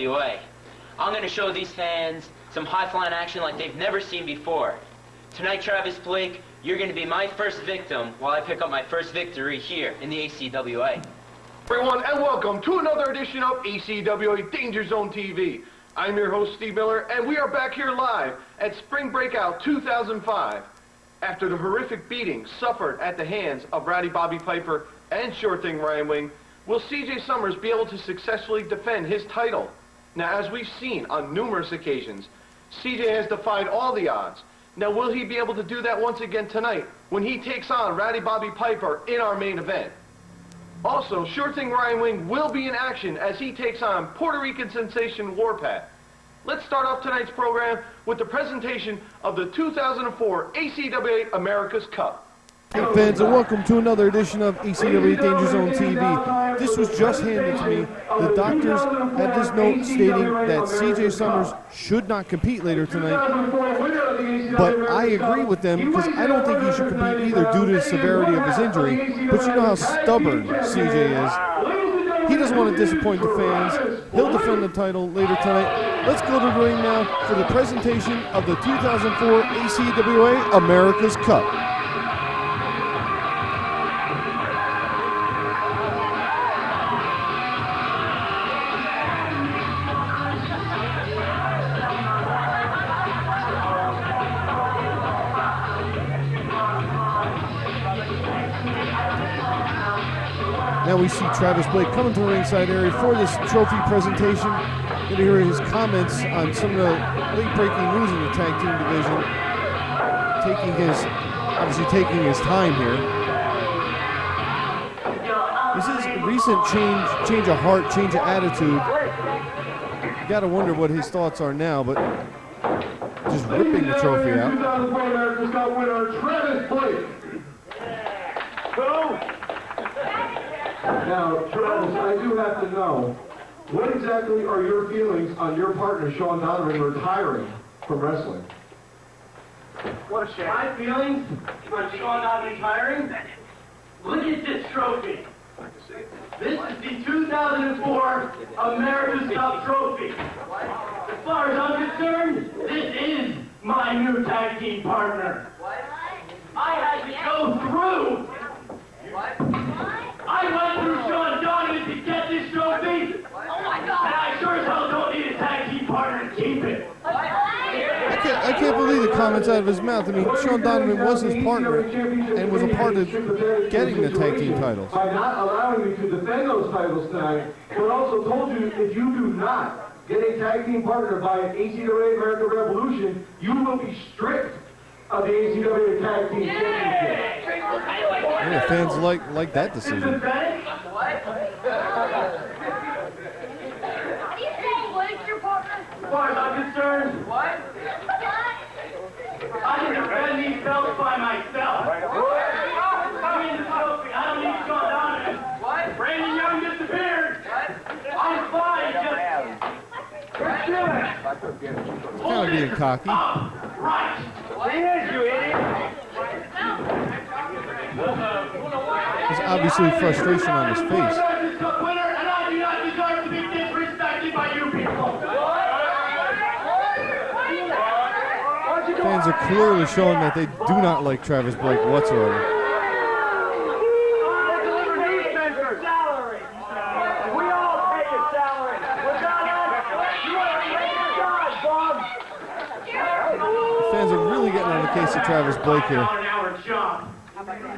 ACWA. I'm going to show these fans some high-flying action like they've never seen before. Tonight, Travis Blake, you're going to be my first victim while I pick up my first victory here in the ACWA. Everyone, and welcome to another edition of ACWA Danger Zone TV. I'm your host, Steve Miller, and we are back here live at Spring Breakout 2005. After the horrific beating suffered at the hands of Rowdy Bobby Piper and Sure Thing Ryan Wing, will CJ Summers be able to successfully defend his title? Now, as we've seen on numerous occasions, CJ has defied all the odds. Now, will he be able to do that once again tonight when he takes on Rowdy Bobby Piper in our main event? Also, Sure Thing Ryan Wing will be in action as he takes on Puerto Rican sensation Warpath. Let's start off tonight's program with the presentation of the 2004 ACWA America's Cup. Hey fans, and welcome to another edition of ACWA Danger Zone TV. This was just handed to me. The doctors had this note stating that CJ Summers should not compete later tonight. But I agree with them because I don't think he should compete either due to the severity of his injury. But you know how stubborn CJ is. He doesn't want to disappoint the fans. He'll defend the title later tonight. Let's go to the ring now for the presentation of the 2004 ACWA America's Cup. Now we see Travis Blake coming to the ringside area for this trophy presentation. Going to hear his comments on some of the late-breaking news in the tag team division. Obviously taking his time here. This is a recent change of heart, change of attitude. You got to wonder what his thoughts are now, but just ripping the trophy out. 2004 America's Cup winner, Travis Blake. Now, Travis, I do have to know, what exactly are your feelings on your partner, Sean Donovan, retiring from wrestling? What a shame. My feelings on Sean Donovan retiring? Look at this trophy. This is the 2004 America's Cup trophy. As far as I'm concerned, this is my new tag team partner. I had to go through. I went through Sean Donovan to get this trophy. Oh my God! And I sure as hell don't need a tag team partner to keep it. I can't believe the comments out of his mouth. I mean, Sean Donovan was his partner and was a part of getting the tag team titles. By not allowing you to defend those titles tonight, but also told you if you do not get a tag team partner by an ACWA American Revolution, you will be stripped of the ACWA Tag Team Championship. Yeah, fans like that decision. What? As far as I'm concerned, what? I can defend these belts by myself. Give me the trophy. I don't need Sean Donovan. What? Brandon Young disappeared. What? I'm fine. Just It's kind of being cocky. right. What is you idiot? There's obviously frustration on his face. Winner, and I do not deserve to be disrespected by you people. Fans are clearly showing that they do not like Travis Blake whatsoever. Fans are really getting on the case of Travis Blake here.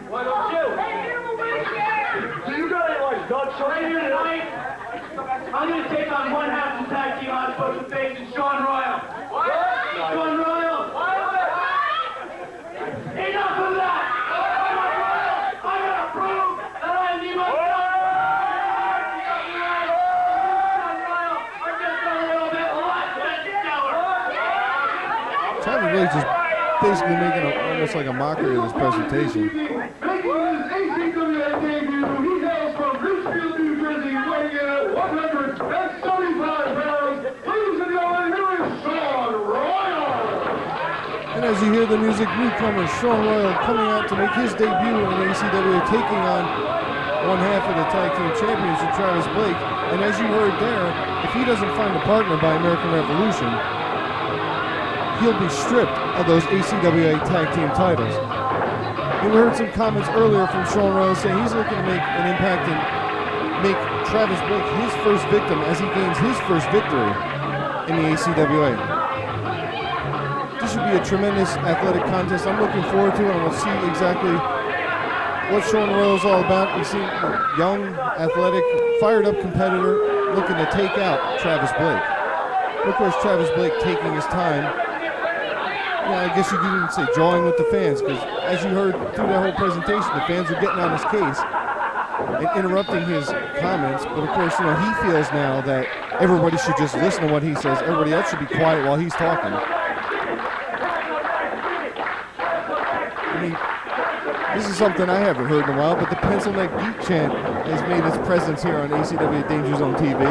Why don't you? Do you got any like Doug Short here tonight? I'm going to take on one half the tag team I'm supposed to face in Sean Royal. What? Sean Royal? Enough of that! Sean Royal! I gotta prove that I am the most Sean Royal! I'm just a little bit less than stellar! Travis Blake just basically making almost like a mockery of his presentation. Making his ACWA debut, he hails from Richfield, New Jersey, weighing in at 175 pounds. Ladies and gentlemen, here is Sean Royal. And as you hear the music, newcomer Sean Royal coming out to make his debut in ACWA, taking on one half of the Tag Team Championship, Travis Blake. And as you heard there, if he doesn't find a partner by American Revolution, he'll be stripped of those ACWA tag team titles. And we heard some comments earlier from Sean Royal saying he's looking to make an impact and make Travis Blake his first victim as he gains his first victory in the ACWA. This should be a tremendous athletic contest. I'm looking forward to it, and we'll see exactly what Sean Royal's all about. We see a young, athletic, fired-up competitor looking to take out Travis Blake. Of course, Travis Blake taking his time. Yeah, I guess you could even say drawing with the fans, because as you heard through that whole presentation, the fans are getting on his case and interrupting his comments. But of course, you know, he feels now that everybody should just listen to what he says. Everybody else should be quiet while he's talking. I mean, this is something I haven't heard in a while, but the Pencil Neck Geek chant has made its presence here on ACWA Danger Zone TV.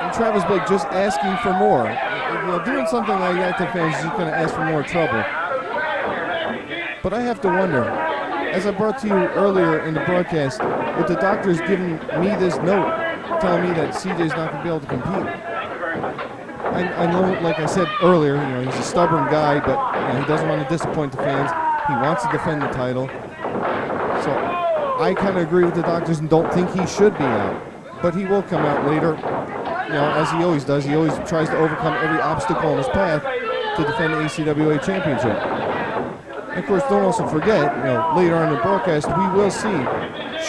And Travis Blake just asking for more. You know, doing something like that to fans is just going to ask for more trouble. But I have to wonder, as I brought to you earlier in the broadcast, with the doctors giving me this note telling me that CJ's not going to be able to compete. I know, like I said earlier, you know, he's a stubborn guy, but you know, he doesn't want to disappoint the fans. He wants to defend the title. So I kind of agree with the doctors and don't think he should be out. But he will come out later, you know, as he always does. He always tries to overcome every obstacle in his path to defend the ACWA Championship. And of course, don't also forget, you know, later on in the broadcast, we will see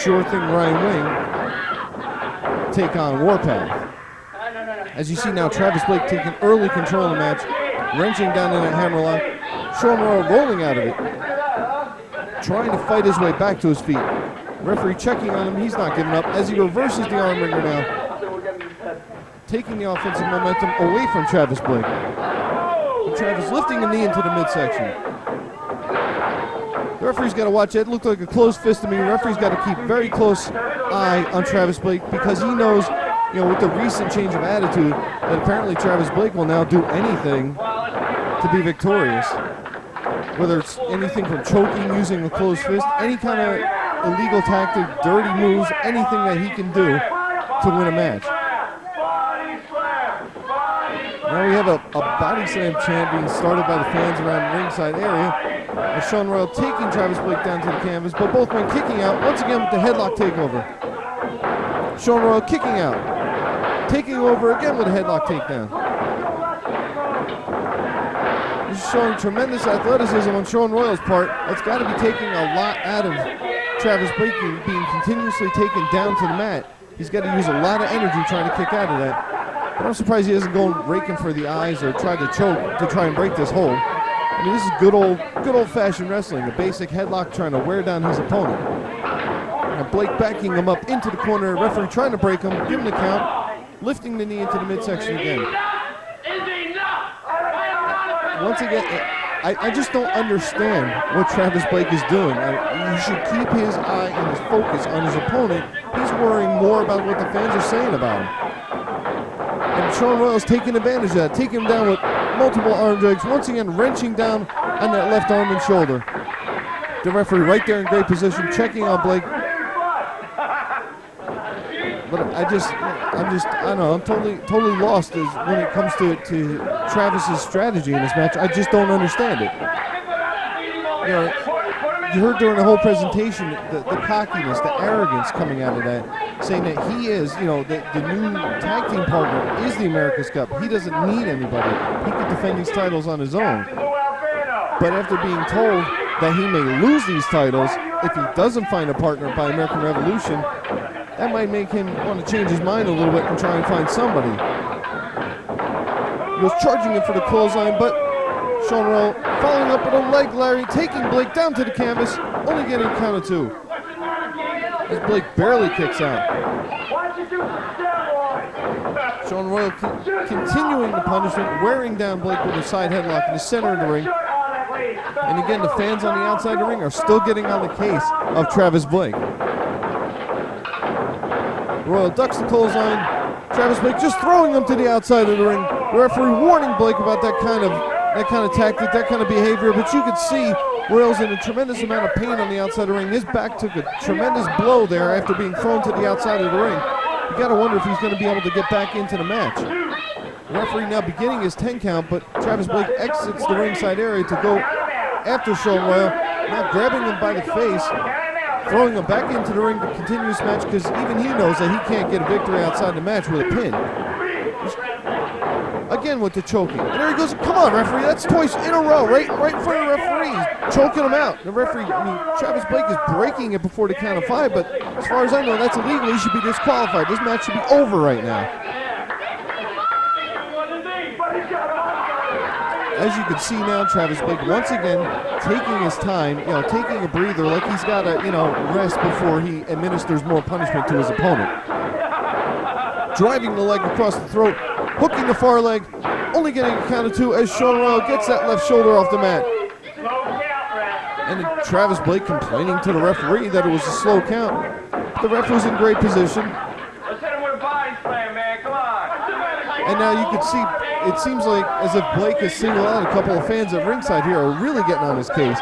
Sure Thing Ryan Wing take on Warpath. As you see now, Travis Blake taking early control of the match, wrenching down in that hammerlock. Sean Royal rolling out of it, trying to fight his way back to his feet. Referee checking on him, he's not giving up as he reverses the arm wringer now, taking the offensive momentum away from Travis Blake. And Travis lifting a knee into the midsection. The referee's got to watch it. It looked like a closed fist to me. The referee's got to keep very close eye on Travis Blake because he knows, you know, with the recent change of attitude, that apparently Travis Blake will now do anything to be victorious. Whether it's anything from choking, using a closed fist, any kind of illegal tactic, dirty moves, anything that he can do to win a match. Now we have a body slam chant being started by the fans around the ringside area. And Sean Royal taking Travis Blake down to the canvas, but both men kicking out once again with the headlock takeover. Sean Royal kicking out, taking over again with a headlock takedown. This is showing tremendous athleticism on Sean Royal's part. That's got to be taking a lot out of Travis Blake being continuously taken down to the mat. He's got to use a lot of energy trying to kick out of that. But I'm surprised he doesn't go raking for the eyes or try to choke to try and break this hold. I mean, this is good old-fashioned wrestling. The basic headlock trying to wear down his opponent. And Blake backing him up into the corner. Referee trying to break him, give him the count, lifting the knee into the midsection again. Once again, I just don't understand what Travis Blake is doing. He should keep his eye and his focus on his opponent. He's worrying more about what the fans are saying about him. And Sean Royal's taking advantage of that, taking him down with multiple arm drags, once again wrenching down on that left arm and shoulder. The referee right there in great position, checking on Blake. But I don't know, I'm totally lost as when it comes to Travis's strategy in this match. I just don't understand it. You know, you heard during the whole presentation the cockiness, the arrogance coming out of that, saying that he is, you know, the new tag team partner is the America's Cup. He doesn't need anybody. He can defend these titles on his own. But after being told that he may lose these titles if he doesn't find a partner by American Revolution, that might make him want to change his mind a little bit and try and find somebody. He was charging him for the clothesline, but Sean Royal following up with a leg lariat, taking Blake down to the canvas, only getting a count of two. As Blake barely kicks out. Sean Royal continuing the punishment, wearing down Blake with a side headlock in the center of the ring. And again, the fans on the outside of the ring are still getting on the case of Travis Blake. Royal ducks the clothesline. Travis Blake just throwing him to the outside of the ring. The referee warning Blake about that kind of that kind of tactic, that kind of behavior, but you could see Royal's in a tremendous amount of pain on the outside of the ring. His back took a tremendous blow there after being thrown to the outside of the ring. You got to wonder if he's going to be able to get back into the match. The referee now beginning his 10 count, but Travis Blake exits the ringside area to go after Sean Royal, now grabbing him by the face, throwing him back into the ring to continue this match because even he knows that he can't get a victory outside the match with a pin. Again with the choking. And there he goes. Come on, referee. That's twice in a row, right in front of the referee. He's choking him out. The referee, Travis Blake is breaking it before the count of 5, but as far as I know, that's illegal. He should be disqualified. This match should be over right now. As you can see now, Travis Blake once again taking his time, taking a breather like he's got to, rest before he administers more punishment to his opponent. Driving the leg across the throat, hooking the far leg, only getting a count of 2 as Sean Royal gets that left shoulder off the mat. And Travis Blake complaining to the referee that it was a slow count. The ref was in great position. Let's hit him with a body slam, man. Come on. And now you can see, it seems like as if Blake has singled out a couple of fans at ringside here are really getting on his case.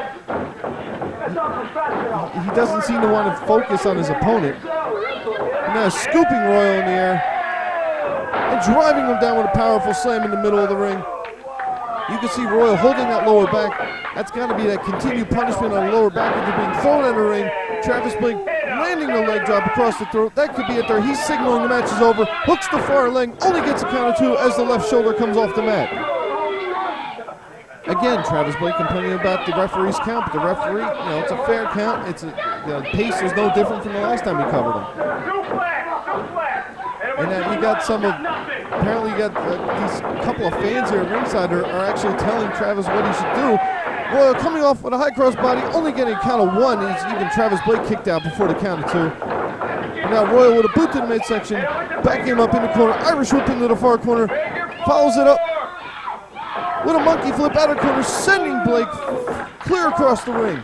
He doesn't seem to want to focus on his opponent. And now scooping Royal in the air and driving him down with a powerful slam in the middle of the ring. You can see Royal holding that lower back. That's got to be that continued punishment on the lower back after being thrown in the ring. Travis Blake landing the leg drop across the throat. That could be it there. He's signaling the match is over. Hooks the far leg. Only gets a count of 2 as the left shoulder comes off the mat. Again, Travis Blake complaining about the referee's count, but the referee, it's a fair count. It's the pace is no different from the last time we covered him. And now you got apparently you got these couple of fans here at ringside are actually telling Travis what he should do. Royal coming off with a high cross body, only getting a count of 1. Even Travis Blake kicked out before the count of 2. And now Royal with a boot to the midsection, backing him up in the corner, Irish whip into the far corner, follows it up with a monkey flip out of corner, sending Blake clear across the ring.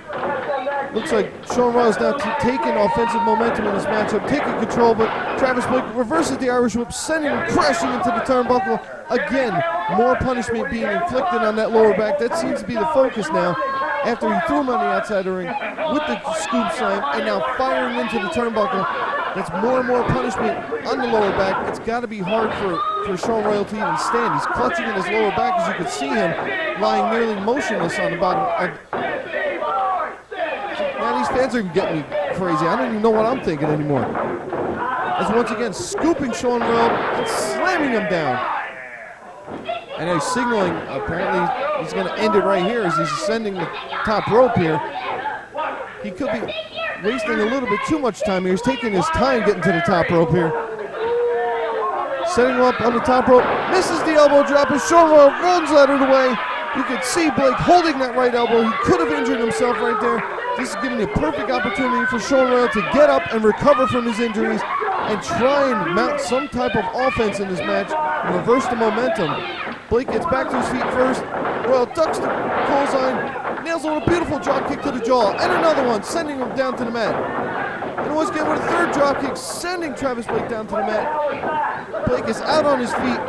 Looks like Sean Royal's now taking offensive momentum in this matchup, taking control, but Travis Blake reverses the Irish whip, sending him crashing into the turnbuckle. Again, more punishment being inflicted on that lower back. That seems to be the focus now after he threw him on the outside of the ring with the scoop slam and now firing into the turnbuckle. That's more and more punishment on the lower back. It's got to be hard for Sean Royal to even stand. He's clutching in his lower back as you can see him lying nearly motionless on the bottom. Man, these fans are getting me crazy. I don't even know what I'm thinking anymore. As once again, scooping Sean Royal and slamming him down. And he's signaling, apparently he's going to end it right here as he's ascending the top rope here. He could be wasting a little bit too much time here. He's taking his time getting to the top rope here. Setting him up on the top rope, misses the elbow drop as Sean Royal runs out of the way. You can see Blake holding that right elbow. He could have injured himself right there. This is giving a perfect opportunity for Sean Royal to get up and recover from his injuries and try and mount some type of offense in this match and reverse the momentum. Blake gets back to his feet first. Royal ducks the clothesline, nails him with a beautiful drop kick to the jaw, and another one, sending him down to the mat. And once again with a third drop kick, sending Travis Blake down to the mat. Blake is out on his feet.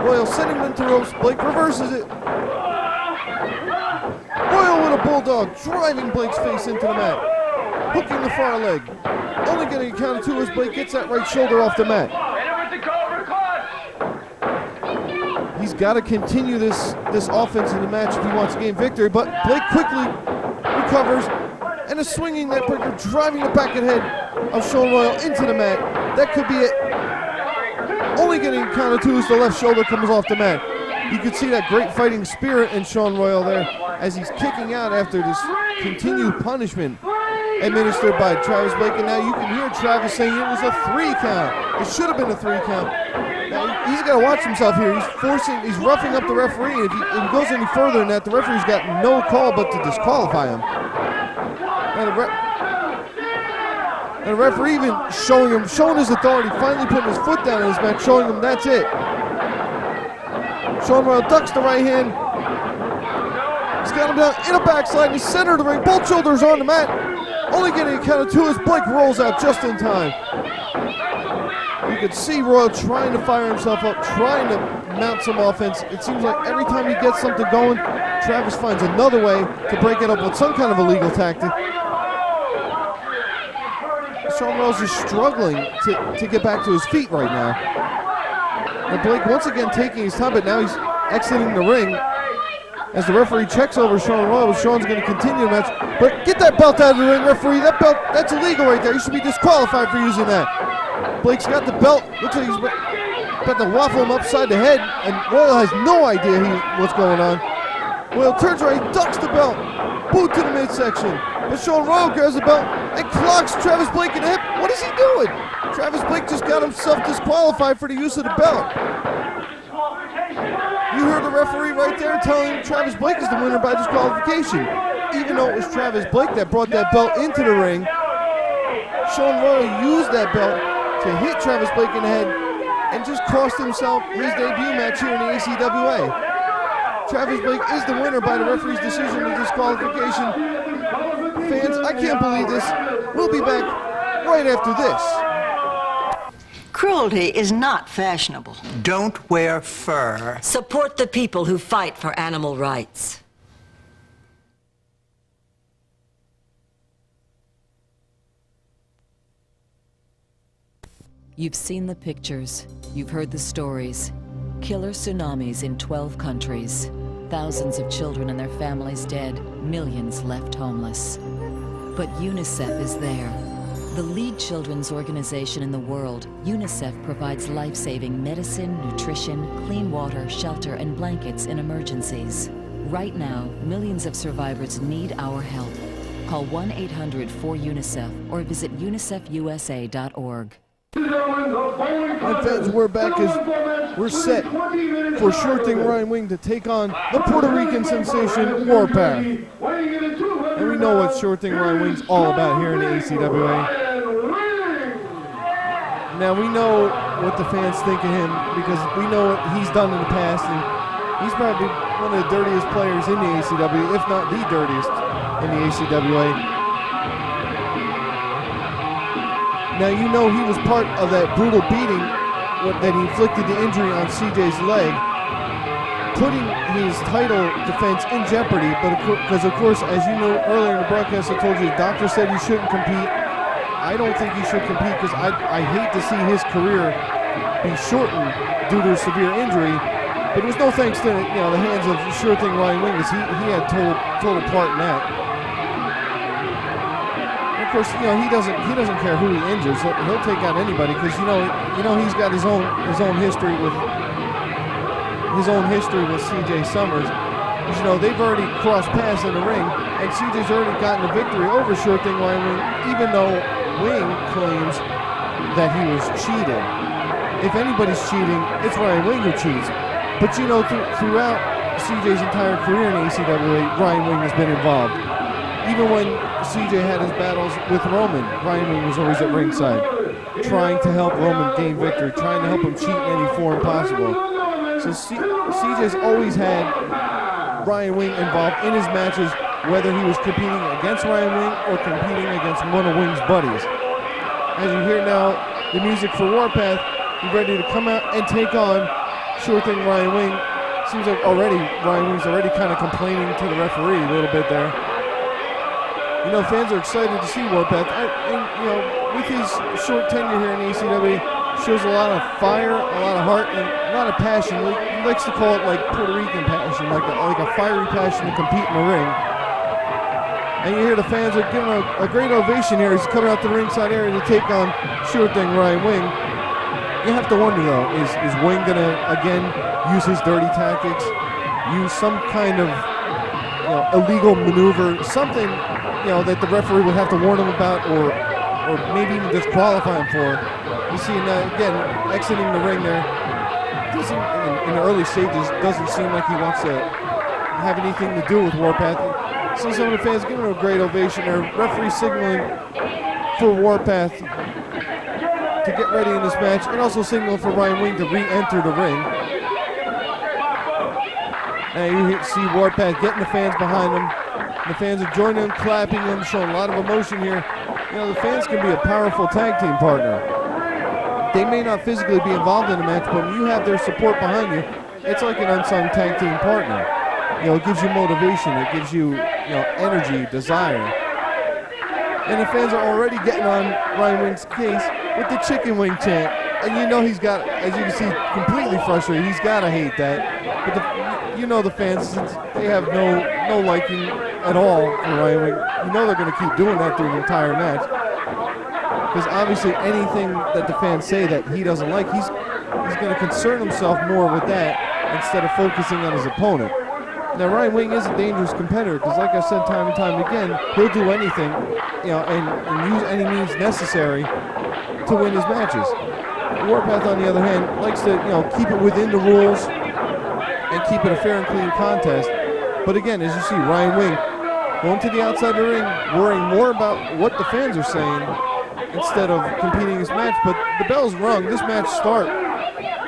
Royal sending him into ropes. Blake reverses it. Royal with a bulldog, driving Blake's face into the mat. Hooking the far leg. Only getting a count of 2 as Blake gets that right shoulder off the mat. He's got to continue this offense in the match if he wants to gain victory, but Blake quickly recovers and is swinging that breaker, driving the back and head of Sean Royal into the mat. That could be it. Only getting a count of 2 as the left shoulder comes off the mat. You can see that great fighting spirit in Sean Royal there as he's kicking out after this continued punishment administered by Travis Blake. And now you can hear Travis saying it was a 3 count. It should have been a 3 count. Now he's got to watch himself here. He's roughing up the referee. And if he goes any further than that, the referee's got no call but to disqualify him. And the referee even showing his authority, finally putting his foot down in his match, showing him that's it. Sean Royal ducks the right hand. He's got him down in a backslide. He's center of the ring. Both shoulders on the mat. Only getting a count of 2 as Blake rolls out just in time. You could see Royal trying to fire himself up, trying to mount some offense. It seems like every time he gets something going, Travis finds another way to break it up with some kind of illegal tactic. Sean Royals is struggling to get back to his feet right now. And Blake once again taking his time, but now he's exiting the ring. As the referee checks over Sean Royals, Sean's going to continue the match. But get that belt out of the ring, referee. That belt, that's illegal right there. You should be disqualified for using that. Blake's got the belt. Looks like he's about to waffle him upside the head, and Royal has no idea what's going on. Royal turns around, he ducks the belt. Boot to the midsection. But Sean Royal grabs the belt and clocks Travis Blake in the hip. What is he doing? Travis Blake just got himself disqualified for the use of the belt. You heard the referee right there telling Travis Blake is the winner by disqualification. Even though it was Travis Blake that brought that belt into the ring, Sean Royal used that belt to hit Travis Blake in the head and just cost himself his debut match here in the ACWA. Travis Blake is the winner by the referee's decision of disqualification. Fans, I can't believe this. We'll be back right after this. Cruelty is not fashionable. Don't wear fur. Support the people who fight for animal rights. You've seen the pictures. You've heard the stories. Killer tsunamis in 12 countries. Thousands of children and their families dead. Millions left homeless. But UNICEF is there. The lead children's organization in the world, UNICEF provides life-saving medicine, nutrition, clean water, shelter, and blankets in emergencies. Right now, millions of survivors need our help. Call 1-800-4UNICEF or visit unicefusa.org. And fans, we're back as we're set for Sure Thing Ryan Wing to take on the Puerto Rican sensation Warpath. And we know what Sure Thing Ryan Wing's all about here in the ACWA. Now we know what the fans think of him because we know what he's done in the past, and he's probably one of the dirtiest players in the ACWA, if not the dirtiest in the ACWA. Now you know he was part of that brutal beating that he inflicted the injury on CJ's leg, putting his title defense in jeopardy. But because of course, as you know earlier in the broadcast, I told you the doctor said he shouldn't compete. I don't think he should compete because I hate to see his career be shortened due to a severe injury. But it was no thanks to the hands of Sure Thing Ryan Wing, because he had total part in that. Of course, he doesn't care who he injures. He'll take out anybody because he's got his own history with CJ Summers. They've already crossed paths in the ring, and CJ's already gotten a victory over Sure Thing Ryan Wing, even though Wing claims that he was cheated. If anybody's cheating, it's Ryan Wing who cheats. But throughout CJ's entire career in ACWA, Ryan Wing has been involved. Even when CJ had his battles with Roman, Ryan Wing was always at ringside, trying to help Roman gain victory, trying to help him cheat in any form possible. So CJ's always had Ryan Wing involved in his matches, whether he was competing against Ryan Wing or competing against one of Wing's buddies. As you hear now, the music for Warpath, he's ready to come out and take on Sure Thing Ryan Wing. Seems like Ryan Wing's already kind of complaining to the referee a little bit there. Fans are excited to see Warpath. With his short tenure here in the ACWA, shows a lot of fire, a lot of heart, and a lot of passion. He likes to call it like Puerto Rican passion, like a fiery passion to compete in the ring. And you hear the fans are giving a great ovation here. He's coming out the ringside area to take on Sure Thing Ryan Wing. You have to wonder though, is Wing gonna again use his dirty tactics, use some kind of illegal maneuver, something that the referee would have to warn him about, or maybe even disqualify him for? You see again exiting the ring there. In the early stages, doesn't seem like he wants to have anything to do with Warpath. See some of the fans giving him a great ovation there. Referee signaling for Warpath to get ready in this match, and also signaling for Ryan Wing to re-enter the ring. And you see Warpath getting the fans behind him. The fans are joining him, clapping him, showing a lot of emotion here. The fans can be a powerful tag team partner. they may not physically be involved in the match, but when you have their support behind you, it's like an unsung tag team partner. It gives you motivation, it gives you, energy, desire. And the fans are already getting on Ryan Wing's case with the chicken wing chant. And he's got, as you can see, completely frustrated. He's got to hate that. But the fans, since they have no liking at all for Ryan Wing, they're going to keep doing that through the entire match. Because obviously anything that the fans say that he doesn't like, he's going to concern himself more with that instead of focusing on his opponent. Now, Ryan Wing is a dangerous competitor because, like I said time and time again, he'll do anything, and use any means necessary to win his matches. Warpath, on the other hand, likes to, keep it within the rules and keep it a fair and clean contest. But again, as you see, Ryan Wing going to the outside of the ring, worrying more about what the fans are saying instead of competing in his match. But the bell's rung, this match starts,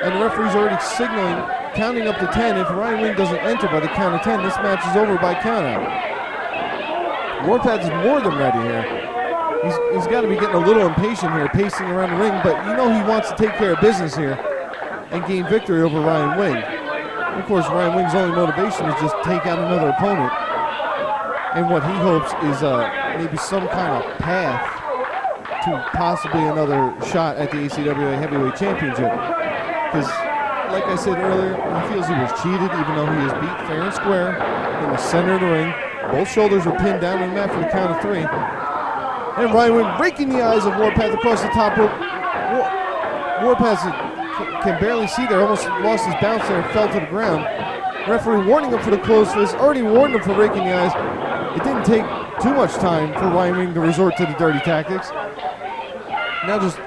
and the referee's already signaling, counting up to 10. If Ryan Wing doesn't enter by the count of 10, this match is over by countout. Warpath is more than ready here. He's got to be getting a little impatient here, pacing around the ring, but he wants to take care of business here and gain victory over Ryan Wing. Of course, Ryan Wing's only motivation is just take out another opponent, and what he hopes is maybe some kind of path to possibly another shot at the ACWA Heavyweight Championship. Because, like I said earlier, he feels he was cheated, even though he is beat fair and square in the center of the ring. Both shoulders were pinned down in the mat for the count of 3. And Ryan Wing raking the eyes of Warpath across the top rope. Warpath can barely see there, almost lost his balance there and fell to the ground. Referee warning him for the closed fist, already warned him for raking the eyes. It didn't take too much time for Ryan Wing to resort to the dirty tactics. Now just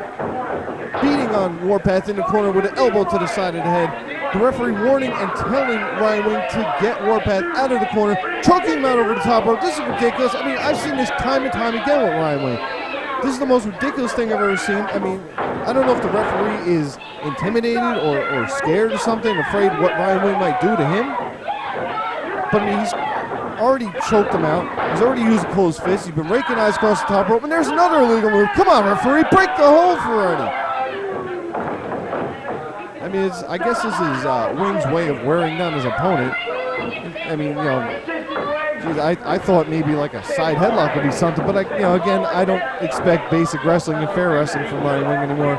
beating on Warpath in the corner with an elbow to the side of the head. The referee warning and telling Ryan Wing to get Warpath out of the corner, choking him out over the top rope. This is ridiculous. I mean, I've seen this time and time again with Ryan Wing. This is the most ridiculous thing I've ever seen. I mean, I don't know if the referee is intimidated or scared or something, afraid what Ryan Wing might do to him. But I mean, he's already choked him out. He's already used a closed fist. He's been raking eyes across the top rope, and there's another illegal move. Come on, referee, break the hold for Rowdy. I mean, I guess this is Wing's way of wearing down his opponent. I mean, geez, I thought maybe like a side headlock would be something, but again, I don't expect basic wrestling and fair wrestling from Ryan Wing anymore.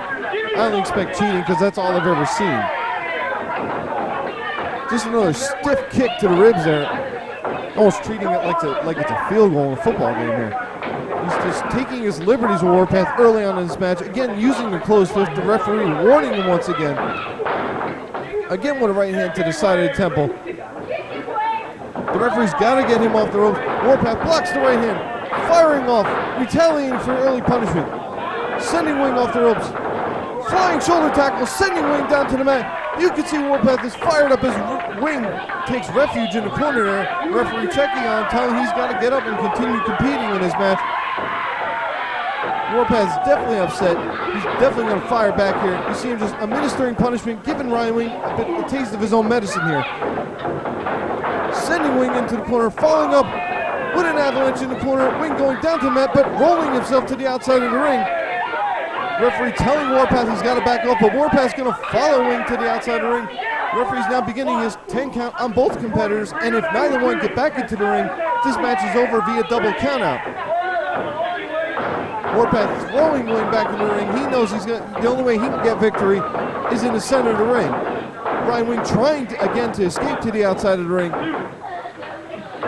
I only expect cheating because that's all I've ever seen. Just another stiff kick to the ribs there, almost treating it like it's a field goal in a football game here. He's just taking his liberties with Warpath early on in this match. Again, using the closed fist, the referee warning him once again. Again with a right hand to the side of the temple. The referee's got to get him off the ropes. Warpath blocks the right hand, firing off, retaliating for early punishment. Sending Wing off the ropes. Flying shoulder tackle, sending Wing down to the mat. You can see Warpath is fired up as Wing takes refuge in the corner there. Referee checking on him, telling him he's got to get up and continue competing in this match. Warpath's definitely upset. He's definitely going to fire back here. You see him just administering punishment, giving Ryan Wing a taste of his own medicine here. Sending Wing into the corner, following up with an avalanche in the corner. Wing going down to the mat, but rolling himself to the outside of the ring. Referee telling Warpath he's got to back off, but Warpath's going to follow Wing to the outside of the ring. Referee's now beginning his 10 count on both competitors, and if neither one get back into the ring, this match is over via double countout. Warpath throwing Wing back in the ring. He knows the only way he can get victory is in the center of the ring. Ryan Wing trying again to escape to the outside of the ring,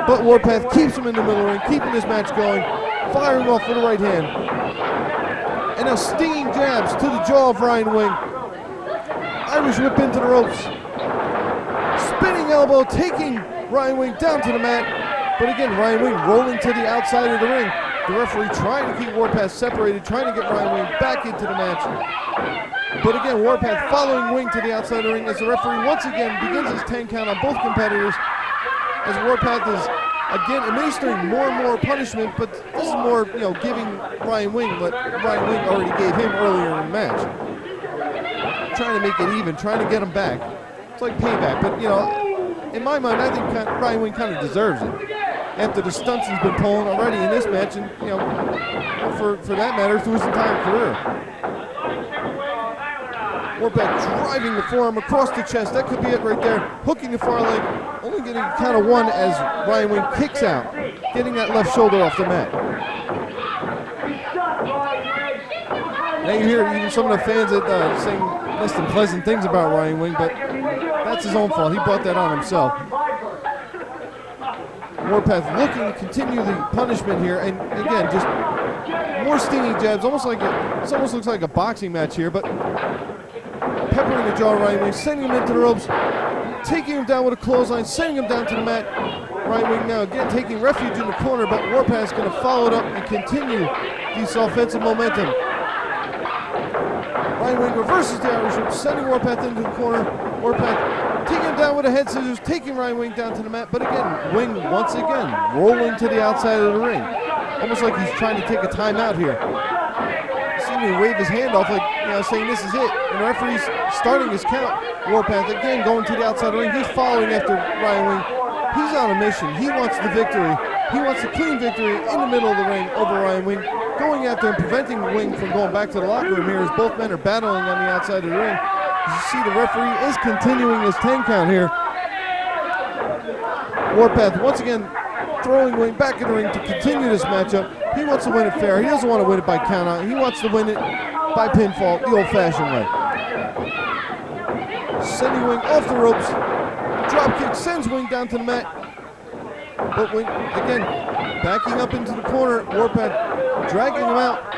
but Warpath keeps him in the middle of the ring, keeping this match going, firing off with the right hand. And now stinging jabs to the jaw of Ryan Wing. Irish whip into the ropes. Spinning elbow, taking Ryan Wing down to the mat. But again, Ryan Wing rolling to the outside of the ring. The referee trying to keep Warpath separated, trying to get Ryan Wing back into the match. But again, Warpath following Wing to the outside of the ring as the referee once again begins his 10 count on both competitors. As Warpath is again administering more and more punishment, but this is more, giving Ryan Wing what Ryan Wing already gave him earlier in the match. Trying to make it even, trying to get him back. It's like payback, but in my mind, I think Ryan Wing kind of deserves it. After the stunts he's been pulling already in this match, and for that matter, through his entire career. Warpath driving the forearm across the chest. That could be it right there. Hooking the far leg. Only getting count of one as Ryan Wing kicks out. Getting that left shoulder off the mat. Now you hear even some of the fans that saying less than pleasant things about Ryan Wing, but that's his own fault. He brought that on himself. Warpath looking to continue the punishment here, and again, just more stinging jabs. It almost looks like a boxing match here, but peppering the jaw of Ryan Wing, sending him into the ropes, taking him down with a clothesline, sending him down to the mat. Ryan Wing now again taking refuge in the corner, but Warpath's going to follow it up and continue this offensive momentum. Ryan Wing reverses the Irish whip, sending Warpath into the corner. Warpath taking him down with a head scissors, taking Ryan Wing down to the mat, but again, Wing once again rolling to the outside of the ring. Almost like he's trying to take a timeout here. See me wave his hand off like, saying this is it. And the referee's starting his count. Warpath again going to the outside of the ring. He's following after Ryan Wing. He's on a mission. He wants the victory. He wants the clean victory in the middle of the ring over Ryan Wing. Going after him, preventing Wing from going back to the locker room here as both men are battling on the outside of the ring. As you see, the referee is continuing his 10 count here. Warpath once again throwing Wing back in the ring to continue this matchup. He wants to win it fair. He doesn't want to win it by count out. He wants to win it by pinfall, the old-fashioned way. Sending Wing off the ropes. Drop kick sends Wing down to the mat. But Wing, again, backing up into the corner. Warpath dragging him out.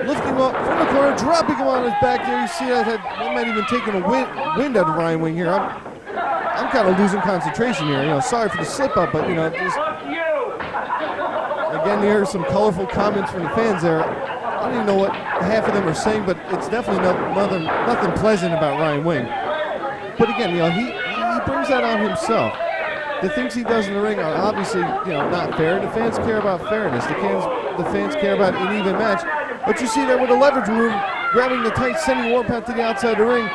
Lifting him up from the corner, dropping him on his back there. You see that might even taking a wind out of Ryan Wing here. I'm kind of losing concentration here. Sorry for the slip up, but just, again, there's some colorful comments from the fans there. I don't even know what half of them are saying, but it's definitely nothing pleasant about Ryan Wing. But again, he brings that on himself. The things he does in the ring are obviously, not fair. The fans care about fairness. The fans care about an even match. But you see there with a leverage move, grabbing the tights, sending Warpath to the outside of the ring.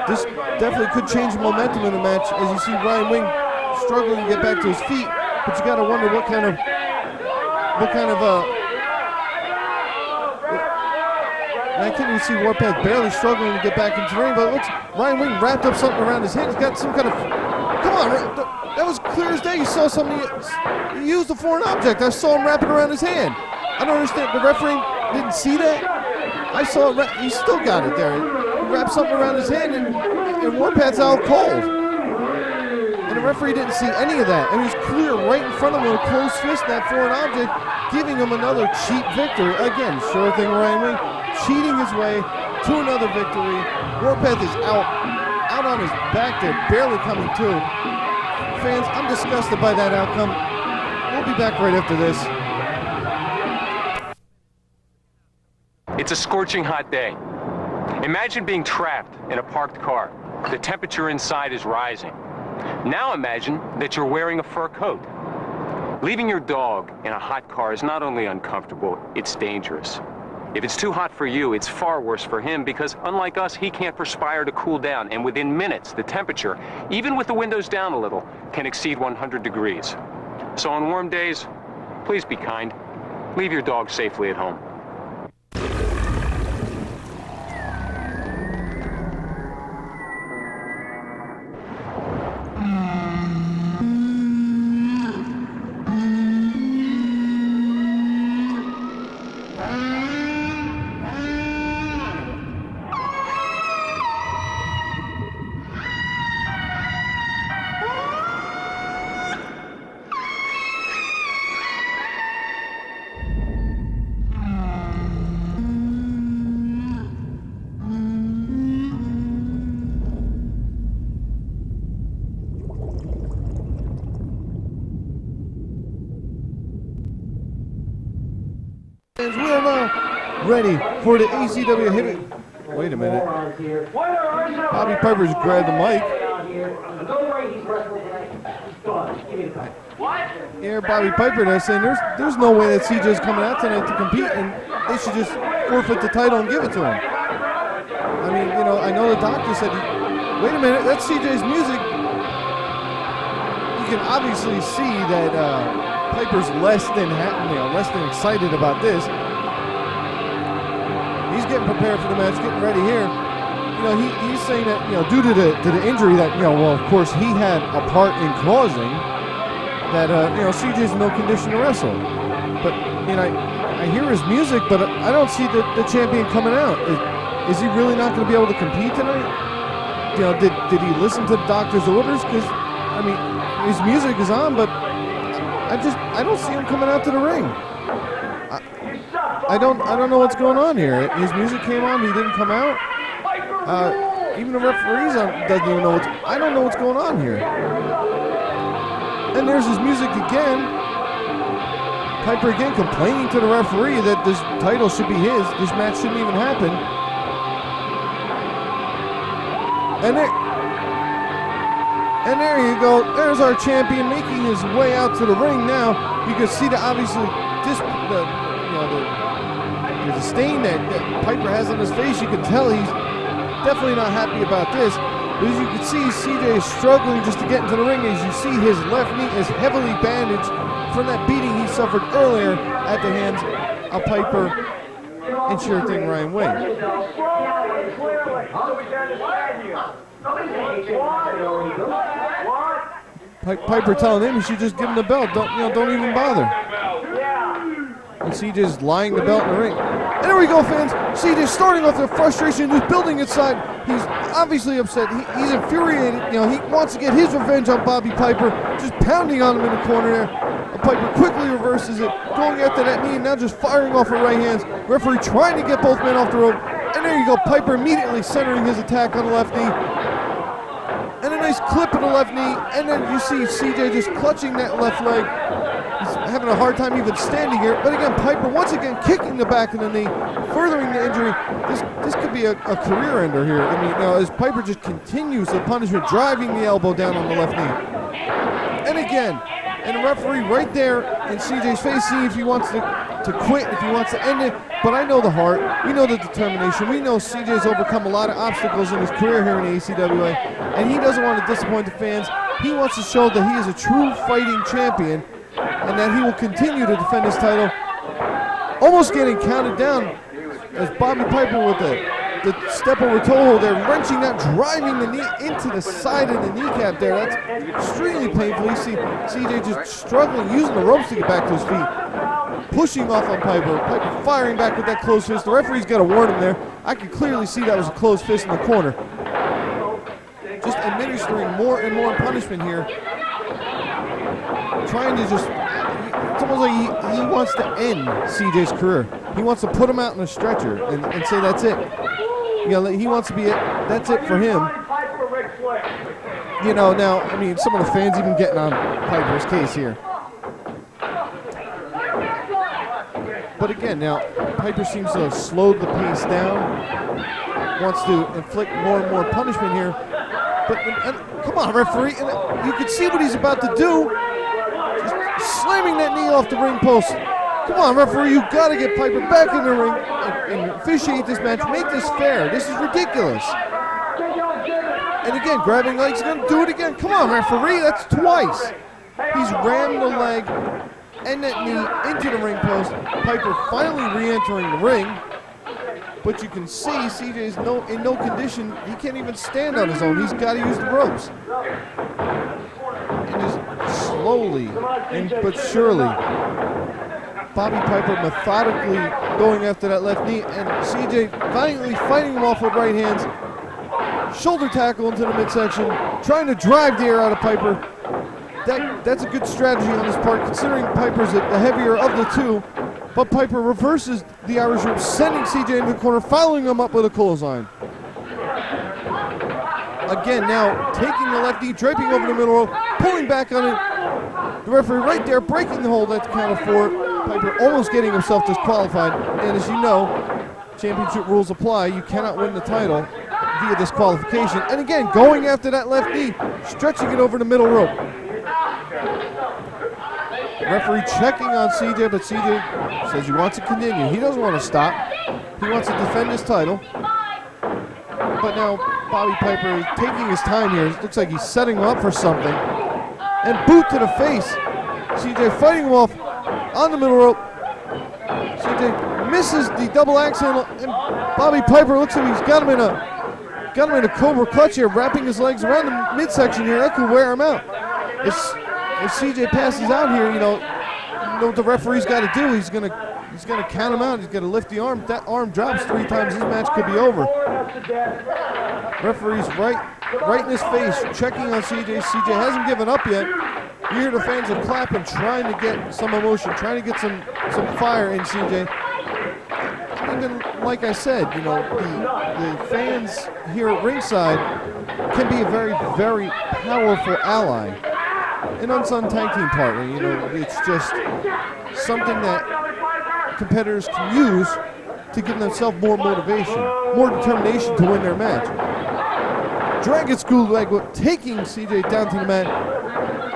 This definitely could change the momentum in the match as you see Ryan Wing struggling to get back to his feet. But you got to wonder what kind of I can't even see Warpath barely struggling to get back into the ring, but looks Ryan Wing wrapped up something around his hand. He's got some kind of, come on, that was clear as day. You saw something, he used a foreign object. I saw him wrap it around his hand. I don't understand, the referee didn't see that? I saw it, he still got it there. He wrapped something around his hand and Warpath's out cold. And the referee didn't see any of that. And he's clear right in front of him with a closed fist, that foreign object, giving him another cheap victory. Again, sure thing, Ryan Wing, cheating his way to another victory. Warpath is out on his back there, barely coming to. Fans, I'm disgusted by that outcome. We'll be back right after this. It's a scorching hot day. Imagine being trapped in a parked car. The temperature inside is rising. Now imagine that you're wearing a fur coat. Leaving your dog in a hot car is not only uncomfortable, it's dangerous. If it's too hot for you, it's far worse for him because unlike us, he can't perspire to cool down, and within minutes, the temperature, even with the windows down a little, can exceed 100 degrees. So on warm days, please be kind. Leave your dog safely at home. We are now ready for the ACWA hit. Wait a minute. Bobby Piper's grabbed the mic. Here, Bobby Piper there saying there's no way that CJ's coming out tonight to compete, and they should just forfeit the title and give it to him. I mean, I know the doctor said, wait a minute, that's CJ's music. You can obviously see that Piper's less than excited about this. He's getting prepared for the match, getting ready here. he's saying that, due to the injury that, well, of course he had a part in causing, that, CJ's in no condition to wrestle. But, I hear his music, but I don't see the champion coming out. Is he really not going to be able to compete tonight? Did he listen to the doctor's orders? Because, his music is on, but I don't see him coming out to the ring. I don't know what's going on here. His music came on, he didn't come out. Even the referees doesn't even know I don't know what's going on here. And there's his music again. Piper again complaining to the referee that this title should be his. This match shouldn't even happen. And there you go. There's our champion making his way out to the ring now. You can see that obviously the disdain that Piper has on his face. You can tell he's definitely not happy about this. But as you can see, CJ is struggling just to get into the ring. As you see, his left knee is heavily bandaged from that beating he suffered earlier at the hands of Piper and Sure Thing Ryan Wade. Piper telling him he should just give him the belt. Don't even bother. And CJ's lying the belt in the ring. And there we go, fans. CJ starting off the frustration, just building inside. He's obviously upset. He's infuriated. He wants to get his revenge on Bobby Piper, just pounding on him in the corner there. Piper quickly reverses it, going after that knee, and now just firing off her right hands. Referee trying to get both men off the rope. And there you go, Piper immediately centering his attack on the left knee. And a nice clip of the left knee, and then you see CJ just clutching that left leg. He's having a hard time even standing here. But again, Piper once again kicking the back of the knee, furthering the injury. This could be a career ender here. As Piper just continues the punishment, driving the elbow down on the left knee. And again, and the referee right there in CJ's face, seeing if he wants to quit, if he wants to end it. But I know the heart, we know the determination, we know CJ's overcome a lot of obstacles in his career here in the ACWA, and he doesn't want to disappoint the fans. He wants to show that he is a true fighting champion, and that he will continue to defend his title. Almost getting counted down as Bobby Piper with the step over toe hold there, wrenching that, driving the knee into the side of the kneecap there. That's extremely painful. You see CJ just struggling, using the ropes to get back to his feet. Pushing off on Piper. Piper firing back with that closed fist. The referee's got to warn him there. I can clearly see that was a closed fist in the corner. Just administering more and more punishment here. Trying to just, it's almost like he wants to end CJ's career. He wants to put him out in a stretcher and say that's it. He wants to be it. That's it for him. Now, some of the fans even getting on Piper's case here. But again, now, Piper seems to have slowed the pace down. Wants to inflict more and more punishment here. But, come on, referee. And you can see what he's about to do. Just slamming that knee off the ring post. Come on, referee, you got to get Piper back in the ring and officiate this match. Make this fair. This is ridiculous. And again, grabbing legs, going to do it again. Come on, referee, that's twice. He's rammed the leg and that knee into the ring post. Piper finally re-entering the ring. But you can see CJ's in no condition. He can't even stand on his own. He's got to use the ropes. And just slowly but surely, Bobby Piper methodically going after that left knee, and CJ violently fighting him off with right hands. Shoulder tackle into the midsection, trying to drive the air out of Piper. That's a good strategy on his part, considering Piper's the heavier of the two. But Piper reverses the Irish whip, sending CJ into the corner, following him up with a clothesline. Again, now taking the left knee, draping over the middle rope, pulling back on it. The referee right there, breaking the hold at the count of 4. Piper almost getting himself disqualified. And as you know, championship rules apply. You cannot win the title via disqualification. And again, going after that left knee, stretching it over the middle rope. Referee checking on CJ, but CJ says he wants to continue. He doesn't want to stop. He wants to defend his title. But now Bobby Piper is taking his time here. It looks like he's setting him up for something. And boot to the face. CJ fighting him off on the middle rope. CJ misses the double axe handle, and Bobby Piper looks like he's got him got him in a Cobra clutch here, wrapping his legs around the midsection here. That could wear him out. If CJ passes out here, you know what the referee's got to do. He's gonna count him out. He's gonna lift the arm. If that arm drops 3 times, his match could be over. Referee's right in his face, checking on CJ. CJ hasn't given up yet. You hear the fans are clapping, trying to get some emotion, trying to get some fire in CJ. Even like I said, you know, the fans here at ringside can be a very, very powerful ally. An unsung tag team partner, you know, it's just something that competitors can use to give themselves more motivation, more determination to win their match. Dragon Screw leg whip, taking CJ down to the mat.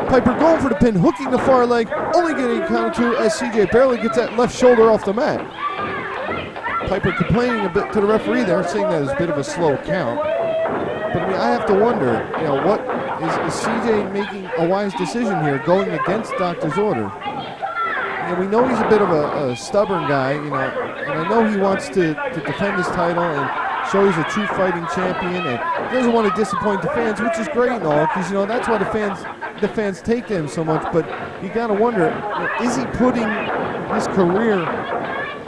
Piper going for the pin, hooking the far leg, only getting counted to as CJ barely gets that left shoulder off the mat. Piper complaining a bit to the referee there, saying that it's a bit of a slow count. But I mean, I have to wonder, you know, what is CJ making a wise decision here, going against Doctor's order? You know, we know he's a bit of a stubborn guy, you know, and I know he wants to defend his title and show he's a true fighting champion, and he doesn't want to disappoint the fans, which is great and all, because you know that's why the fans take to him so much. But you gotta wonder, you know, is he putting his career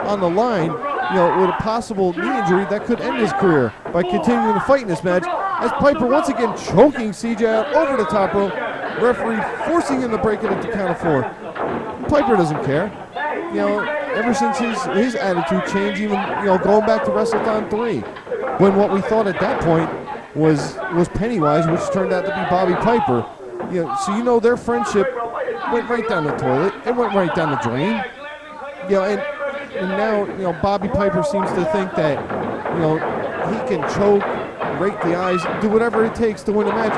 on the line, you know, with a possible knee injury that could end his career by continuing to fight in this match? As Piper once again choking CJ out over the top rope, referee forcing him to break it at the count of 4. Piper doesn't care. You know, ever since his attitude changed, even, you know, going back to WrestleThon 3, when what we thought at that point was Pennywise, which turned out to be Bobby Piper. You know, so you know their friendship went right down the toilet. It went right down the drain. You know, and now, you know, Bobby Piper seems to think that, you know, he can choke, rake the eyes, do whatever it takes to win a match.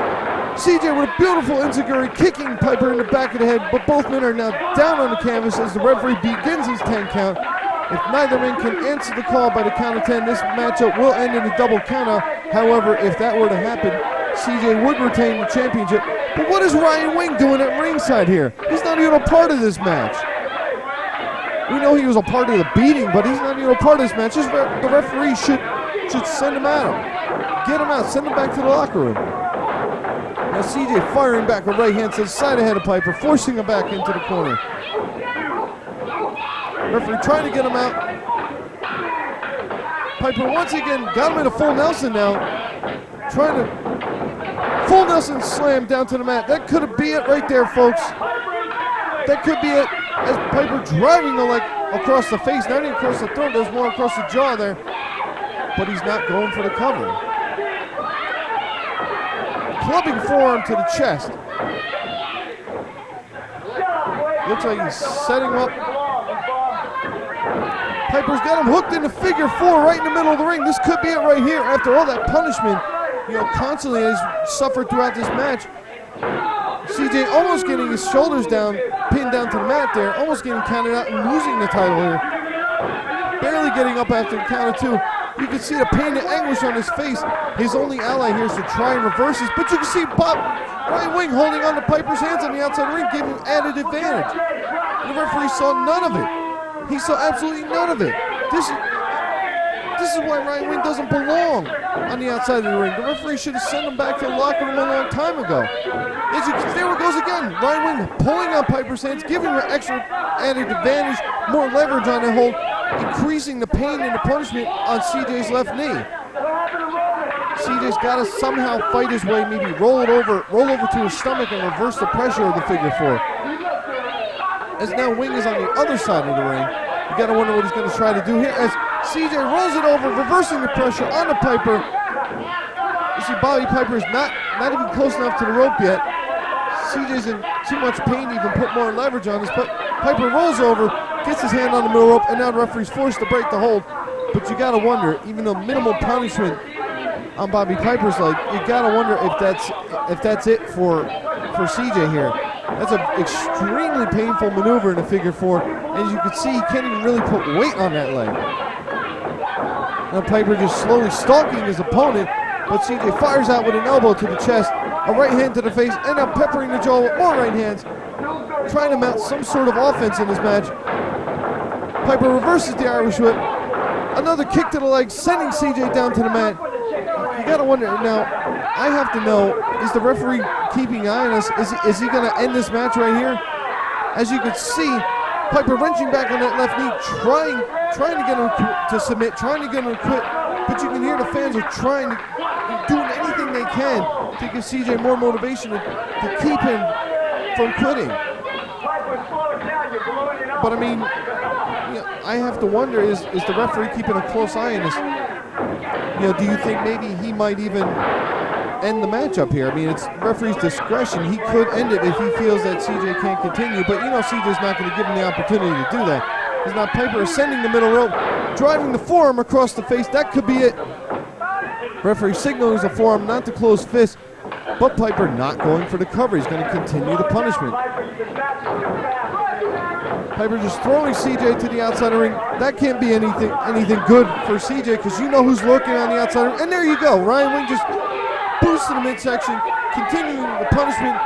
CJ with a beautiful enziguri, kicking Piper in the back of the head, but both men are now down on the canvas as the referee begins his 10 count. If neither man can answer the call by the count of 10, this matchup will end in a double countout. However, if that were to happen, CJ would retain the championship. But what is Ryan Wing doing at ringside here? He's not even a part of this match. We know he was a part of the beating, but he's not even a part of this match. The referee should send him out. Get him out, send him back to the locker room. Now CJ firing back with right hand to the side ahead of Piper, forcing him back into the corner. Referee trying to get him out. Piper once again got him in a full Nelson now. Trying to full Nelson slam down to the mat. That could be it right there, folks. That could be it. As Piper driving the leg across the face, not even across the throat, there's more across the jaw there. But he's not going for the cover. Clubbing forearm to the chest. Looks like he's setting up. Piper's got him hooked in the figure 4 right in the middle of the ring. This could be it right here. After all that punishment, you know, constantly has suffered throughout this match. CJ almost getting his shoulders down, pinned down to the mat there, almost getting counted out and losing the title here. Barely getting up after the count of 2. You can see the pain and anguish on his face. His only ally here is to try and reverse this, but you can see Ryan Wing holding on to Piper's hands on the outside ring, giving him added advantage. The referee saw none of it. He saw absolutely none of it. This is why Ryan Wing doesn't belong on the outside of the ring. The referee should have sent him back to the locker room a long time ago. There it goes again. Ryan Wing pulling on Piper's hands, giving him an extra added advantage, more leverage on the hold, increasing the pain and the punishment on CJ's left knee. CJ's got to somehow fight his way, maybe roll over to his stomach and reverse the pressure of the figure 4. As now Wing is on the other side of the ring. You got to wonder what he's going to try to do here as CJ rolls it over, reversing the pressure on the Piper. You see Bobby Piper is not even close enough to the rope yet. CJ's in too much pain to even put more leverage on this, but Piper rolls over, gets his hand on the middle rope, and now the referee's forced to break the hold. But you got to wonder, even though minimal punishment on Bobby Piper's leg, you got to wonder if that's it for CJ here. That's an extremely painful maneuver in a figure 4. As you can see, he can't even really put weight on that leg. Now Piper just slowly stalking his opponent, but CJ fires out with an elbow to the chest, a right hand to the face, and now peppering the jaw with more right hands, trying to mount some sort of offense in this match. Piper reverses the Irish whip, another kick to the leg, sending CJ down to the mat. You got to wonder now. I have to know: is the referee keeping an eye on us? Is he going to end this match right here? As you can see, Piper wrenching back on that left knee, trying to get him to submit, trying to get him to quit. But you can hear the fans are trying to doing anything they can to give CJ more motivation to keep him from quitting. But I mean, I have to wonder: is the referee keeping a close eye on this? Do you think maybe he might even end the match up here? I mean, it's referee's discretion. He could end it if he feels that CJ can't continue, but CJ's not going to give him the opportunity to do that. Because now Piper ascending the middle rope, driving the forearm across the face. That could be it. Referee signaling a forearm, not to close fist, but Piper not going for the cover. He's going to continue the punishment. Piper just throwing CJ to the outside of the ring. That can't be anything good for CJ, because you know who's lurking on the outside of the ring. And there you go. Ryan Wing just boosts to the midsection, continuing the punishment,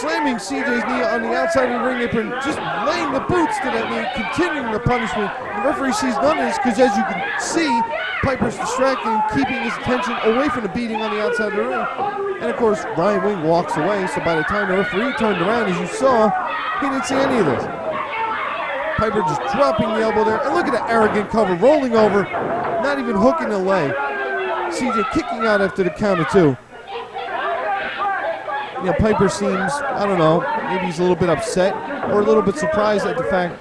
slamming CJ's knee on the outside of the ring apron, just laying the boots to that knee, continuing the punishment. The referee sees none of this because, as you can see, Piper's distracting, keeping his attention away from the beating on the outside of the ring. And of course, Ryan Wing walks away, so by the time the referee turned around, as you saw, he didn't see any of this. Piper just dropping the elbow there, and look at the arrogant cover, rolling over, not even hooking the leg. CJ kicking out after the count of two. Piper seems, I don't know, maybe he's a little bit upset or a little bit surprised at the fact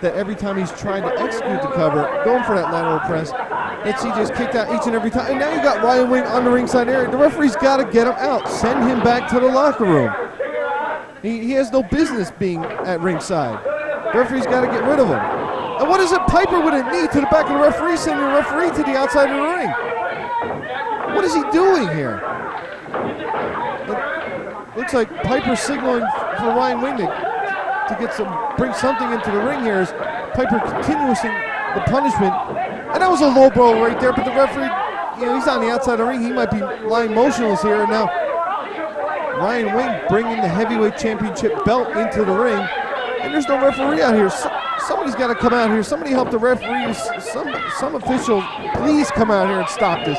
that every time he's trying to execute the cover, going for that lateral press, that CJ's kicked out each and every time. And now you got Ryan Wing on the ringside area. The referee's got to get him out, send him back to the locker room. He has no business being at ringside. The referee's got to get rid of him. And what is it? Piper with a knee to the back of the referee, sending the referee to the outside of the ring. What is he doing here? It looks like Piper signaling for Ryan Wing to bring something into the ring here as Piper continues the punishment. And that was a low blow right there, but the referee, he's on the outside of the ring. He might be lying motionless here. And now Ryan Wing bringing the heavyweight championship belt into the ring. And there's no referee out here. Somebody's got to come out here. Somebody help the referees. Some official, please come out here and stop this.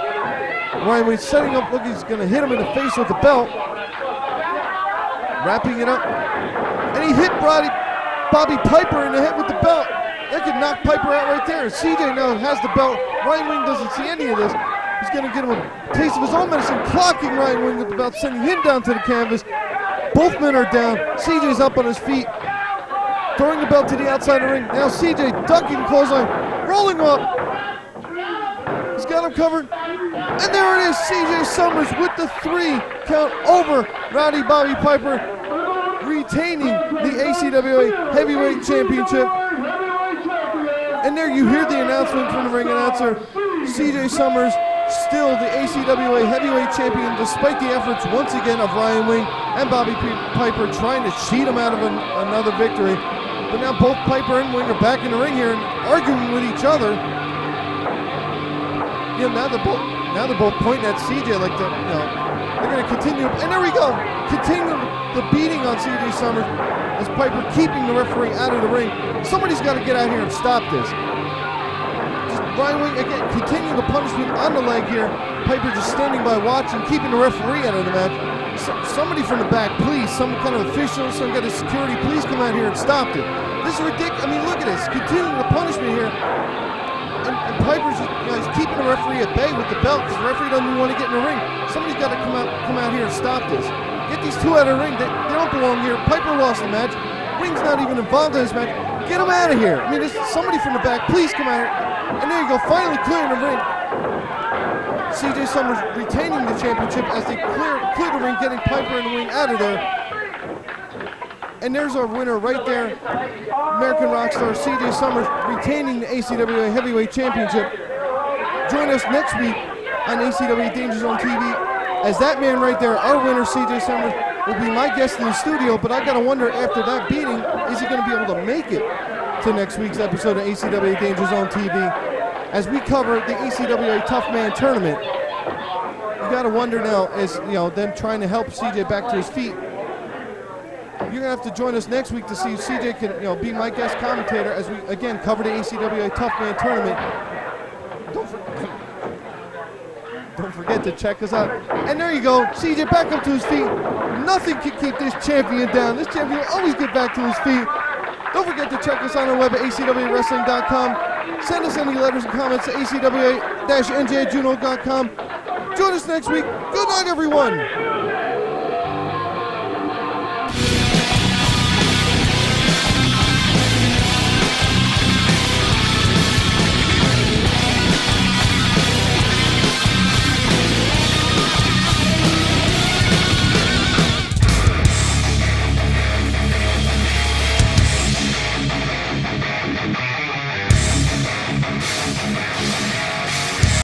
Ryan Wing setting up, look, he's going to hit him in the face with the belt. Wrapping it up. And he hit Bobby Piper in the head with the belt. That could knock Piper out right there. CJ now has the belt. Ryan Wing doesn't see any of this. He's going to get him a taste of his own medicine, clocking Ryan Wing with the belt, sending him down to the canvas. Both men are down. CJ's up on his feet, throwing the belt to the outside of the ring. Now CJ ducking, clothesline, rolling up. He's got him covered. And there it is, CJ Summers with the 3 count over Rowdy Bobby Piper, retaining the ACWA Heavyweight Championship. And there you hear the announcement from the ring announcer. CJ Summers still the ACWA Heavyweight Champion, despite the efforts once again of Ryan Wing and Bobby Piper trying to cheat him out of another victory. But now both Piper and Wing are back in the ring here and arguing with each other. Now they're both pointing at CJ like that. They're going to continue. And there we go. Continue the beating on CJ Summers as Piper keeping the referee out of the ring. Somebody's got to get out here and stop this. Just Ryan Wing again, continue the punishment on the leg here. Piper just standing by watching, keeping the referee out of the match. Somebody from the back, please, some kind of official, some kind of security, please come out here and stop it. This is ridiculous. I mean, look at this. Continuing the punishment here. And Piper's just, he's keeping the referee at bay with the belt because the referee doesn't want to get in the ring. Somebody's got to come out here and stop this. Get these two out of the ring. They don't belong here. Piper lost the match. Wing's not even involved in this match. Get him out of here. I mean, there's somebody from the back. Please come out here. And there you go, finally clearing the ring. CJ Summers retaining the championship as they clear the ring, getting Piper and the Wing out of there. And there's our winner right there, American Rockstar CJ Summers retaining the ACWA Heavyweight Championship. Join us next week on ACWA Danger Zone TV as that man right there, our winner CJ Summers, will be my guest in the studio. But I gotta wonder, after that beating, is he gonna be able to make it to next week's episode of ACWA Danger Zone TV as we cover the ACWA Tough Man Tournament. You gotta wonder now, as them trying to help CJ back to his feet. You're going to have to join us next week to see if CJ can, be my guest commentator as we, again, cover the ACWA Tough Man Tournament. Don't Don't forget to check us out. And there you go. CJ back up to his feet. Nothing can keep this champion down. This champion will always get back to his feet. Don't forget to check us on our web at acwawrestling.com. Send us any letters and comments to acwa-nj@juno.com. Join us next week. Good night, everyone.